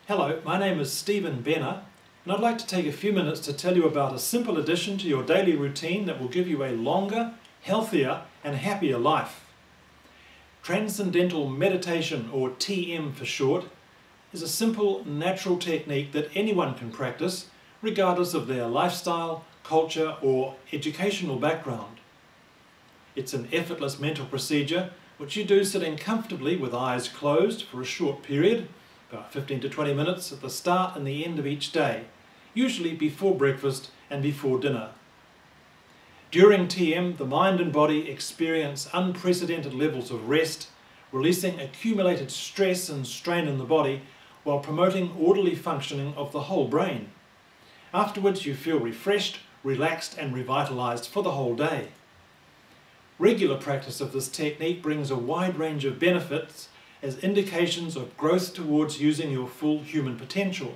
Hello, my name is Stephen Benner, and I'd like to take a few minutes to tell you about a simple addition to your daily routine that will give you a longer, healthier and happier life. Transcendental meditation, or TM for short, is a simple, natural technique that anyone can practice regardless of their lifestyle, culture or educational background. It's an effortless mental procedure which you do sitting comfortably with eyes closed for a short period, about 15 to 20 minutes at the start and the end of each day, usually before breakfast and before dinner. During TM, the mind and body experience unprecedented levels of rest, releasing accumulated stress and strain in the body while promoting orderly functioning of the whole brain. Afterwards, you feel refreshed, relaxed and revitalized for the whole day. Regular practice of this technique brings a wide range of benefits as indications of growth towards using your full human potential.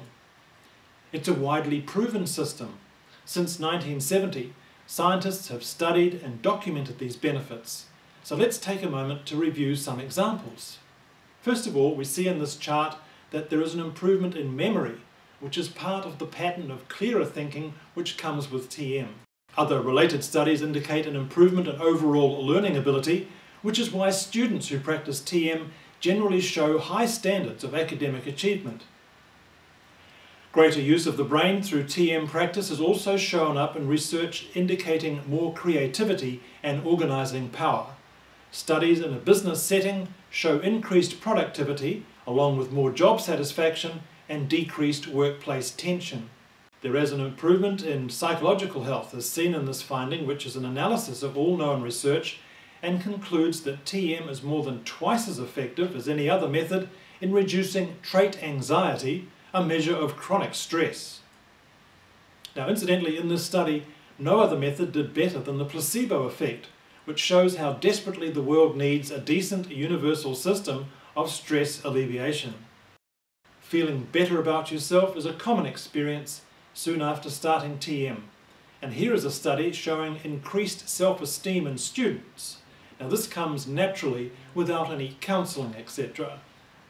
It's a widely proven system. Since 1970, scientists have studied and documented these benefits. So let's take a moment to review some examples. First of all, we see in this chart that there is an improvement in memory, which is part of the pattern of clearer thinking which comes with TM. Other related studies indicate an improvement in overall learning ability, which is why students who practice TM generally show high standards of academic achievement. Greater use of the brain through TM practice has also shown up in research indicating more creativity and organising power. Studies in a business setting show increased productivity along with more job satisfaction and decreased workplace tension. There is an improvement in psychological health as seen in this finding, which is an analysis of all known research and concludes that TM is more than twice as effective as any other method in reducing trait anxiety, a measure of chronic stress. Now, incidentally, in this study, no other method did better than the placebo effect, which shows how desperately the world needs a decent universal system of stress alleviation. Feeling better about yourself is a common experience soon after starting TM. And here is a study showing increased self-esteem in students. Now this comes naturally without any counselling, etc.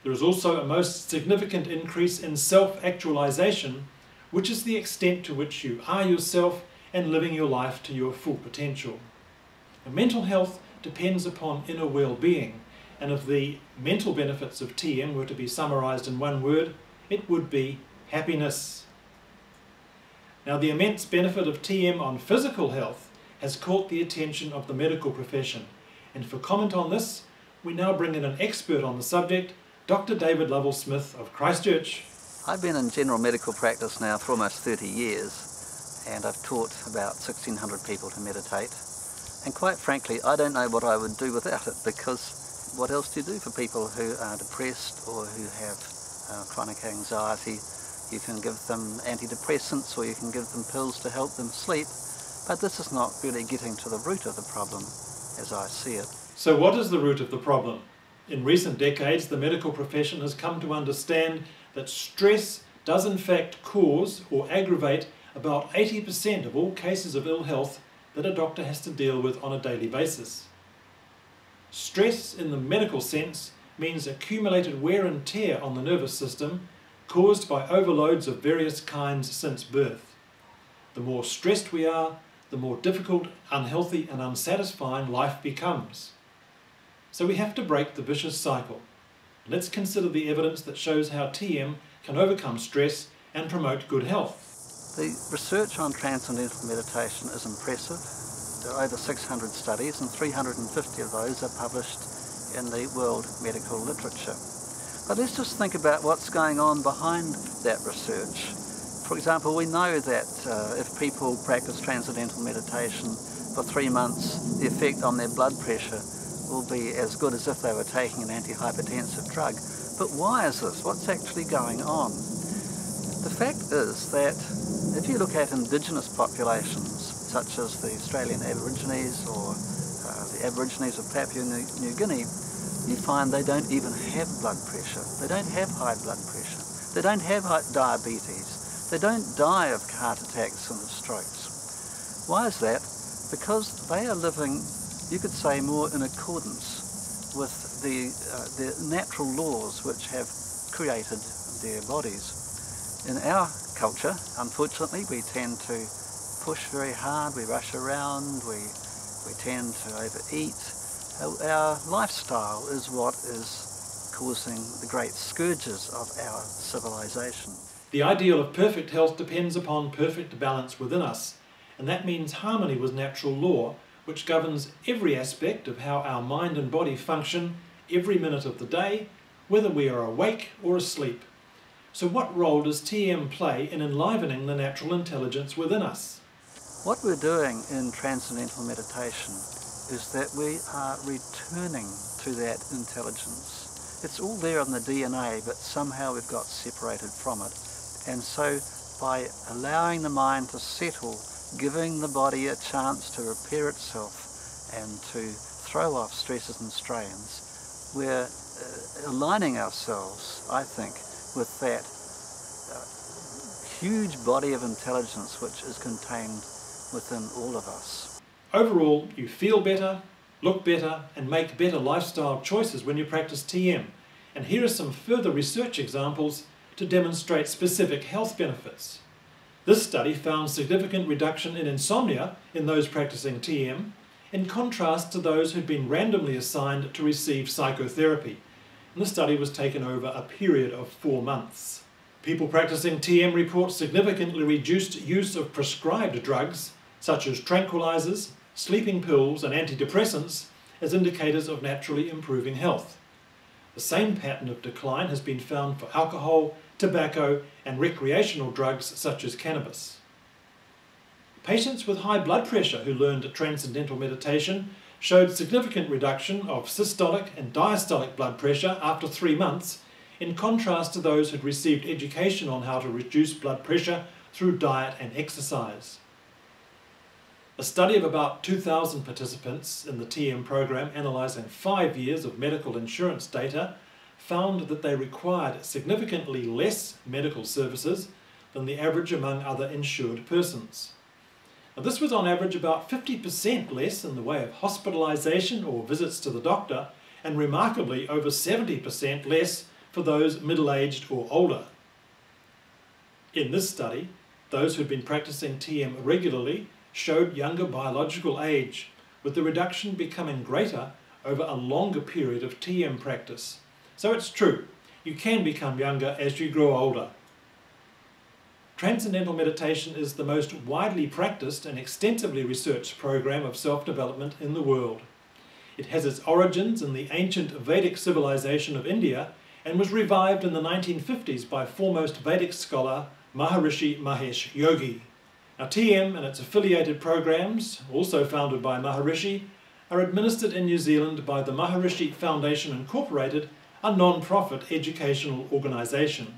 There is also a most significant increase in self-actualization, which is the extent to which you are yourself and living your life to your full potential. Now, mental health depends upon inner well-being, and if the mental benefits of TM were to be summarised in one word, it would be happiness. Now, the immense benefit of TM on physical health has caught the attention of the medical profession, and for comment on this, we now bring in an expert on the subject, Dr. David Lovell-Smith of Christchurch. I've been in general medical practice now for almost 30 years, and I've taught about 1,600 people to meditate. And quite frankly, I don't know what I would do without it, because what else do you do for people who are depressed or who have chronic anxiety? You can give them antidepressants or you can give them pills to help them sleep, but this is not really getting to the root of the problem as I see it. So what is the root of the problem? In recent decades, the medical profession has come to understand that stress does in fact cause or aggravate about 80% of all cases of ill health that a doctor has to deal with on a daily basis. Stress in the medical sense means accumulated wear and tear on the nervous system caused by overloads of various kinds since birth. The more stressed we are, the more difficult, unhealthy and unsatisfying life becomes. So we have to break the vicious cycle. Let's consider the evidence that shows how TM can overcome stress and promote good health. The research on transcendental meditation is impressive. There are over 600 studies and 350 of those are published in the world medical literature. But let's just think about what's going on behind that research. For example, we know that if people practice transcendental meditation for 3 months, the effect on their blood pressure will be as good as if they were taking an antihypertensive drug. But why is this? What's actually going on? The fact is that if you look at indigenous populations, such as the Australian Aborigines or the Aborigines of Papua New Guinea, you find they don't even have blood pressure. They don't have high blood pressure. They don't have diabetes. They don't die of heart attacks and of strokes. Why is that? Because they are living, you could say, more in accordance with the natural laws which have recreated their bodies. In our culture, unfortunately, we tend to push very hard, we rush around, we tend to overeat. Our lifestyle is what is causing the great scourges of our civilization. The ideal of perfect health depends upon perfect balance within us, and that means harmony with natural law, which governs every aspect of how our mind and body function every minute of the day, whether we are awake or asleep. So what role does TM play in enlivening the natural intelligence within us? What we're doing in Transcendental meditation is that we are returning to that intelligence. It's all there in the DNA, but somehow we've got separated from it. And so by allowing the mind to settle, giving the body a chance to repair itself and to throw off stresses and strains, we're aligning ourselves, I think, with that huge body of intelligence which is contained within all of us. Overall, you feel better, look better, and make better lifestyle choices when you practice TM. And here are some further research examples to demonstrate specific health benefits. This study found significant reduction in insomnia in those practicing TM, in contrast to those who'd been randomly assigned to receive psychotherapy. And the study was taken over a period of 4 months. People practicing TM report significantly reduced use of prescribed drugs, such as tranquilizers, sleeping pills, and antidepressants, as indicators of naturally improving health. The same pattern of decline has been found for alcohol, tobacco, and recreational drugs such as cannabis. Patients with high blood pressure who learned Transcendental meditation showed significant reduction of systolic and diastolic blood pressure after 3 months, in contrast to those who had received education on how to reduce blood pressure through diet and exercise. A study of about 2,000 participants in the TM program analysing 5 years of medical insurance data found that they required significantly less medical services than the average among other insured persons. Now, this was on average about 50% less in the way of hospitalisation or visits to the doctor, and remarkably over 70% less for those middle-aged or older. In this study, those who'd been practicing TM regularly showed younger biological age, with the reduction becoming greater over a longer period of TM practice. So it's true, you can become younger as you grow older. Transcendental meditation is the most widely practiced and extensively researched program of self-development in the world. It has its origins in the ancient Vedic civilization of India and was revived in the 1950s by foremost Vedic scholar Maharishi Mahesh Yogi. Now, TM and its affiliated programs, also founded by Maharishi, are administered in New Zealand by the Maharishi Foundation Inc, a non-profit educational organisation.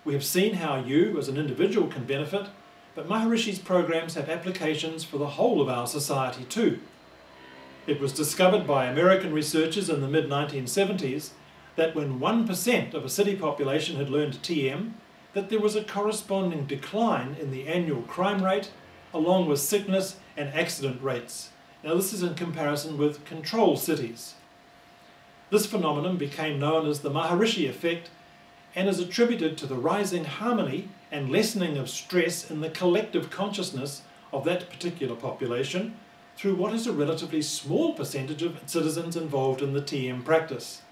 We have seen how you, as an individual, can benefit, but Maharishi's programs have applications for the whole of our society too. It was discovered by American researchers in the mid-1970s that when 1% of a city population had learned TM, that there was a corresponding decline in the annual crime rate, along with sickness and accident rates. Now, this is in comparison with control cities. This phenomenon became known as the Maharishi effect and is attributed to the rising harmony and lessening of stress in the collective consciousness of that particular population through what is a relatively small percentage of citizens involved in the TM practice.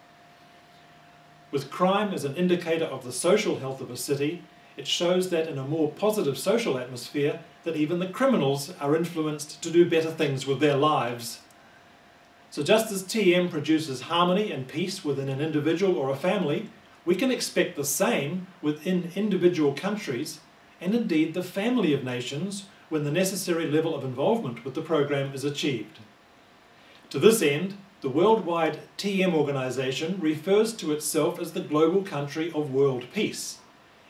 With crime as an indicator of the social health of a city, it shows that in a more positive social atmosphere that even the criminals are influenced to do better things with their lives. So just as TM produces harmony and peace within an individual or a family, we can expect the same within individual countries and indeed the family of nations when the necessary level of involvement with the program is achieved. To this end, the worldwide TM organisation refers to itself as the Global Country of World Peace.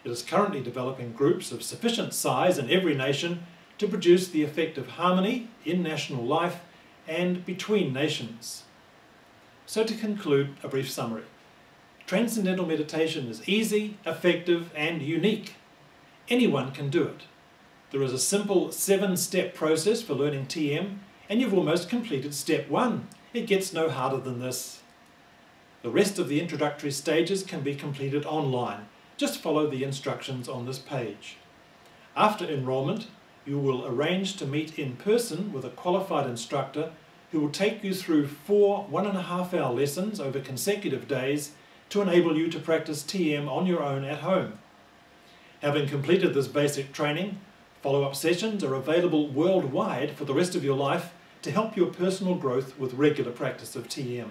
It is currently developing groups of sufficient size in every nation to produce the effect of harmony in national life and between nations. So to conclude, a brief summary. Transcendental meditation is easy, effective, and unique. Anyone can do it. There is a simple 7-step process for learning TM, and you've almost completed step 1. It gets no harder than this. The rest of the introductory stages can be completed online. Just follow the instructions on this page. After enrolment, you will arrange to meet in person with a qualified instructor who will take you through 4 1.5-hour lessons over consecutive days to enable you to practice TM on your own at home. Having completed this basic training, follow-up sessions are available worldwide for the rest of your life to help your personal growth with regular practice of TM.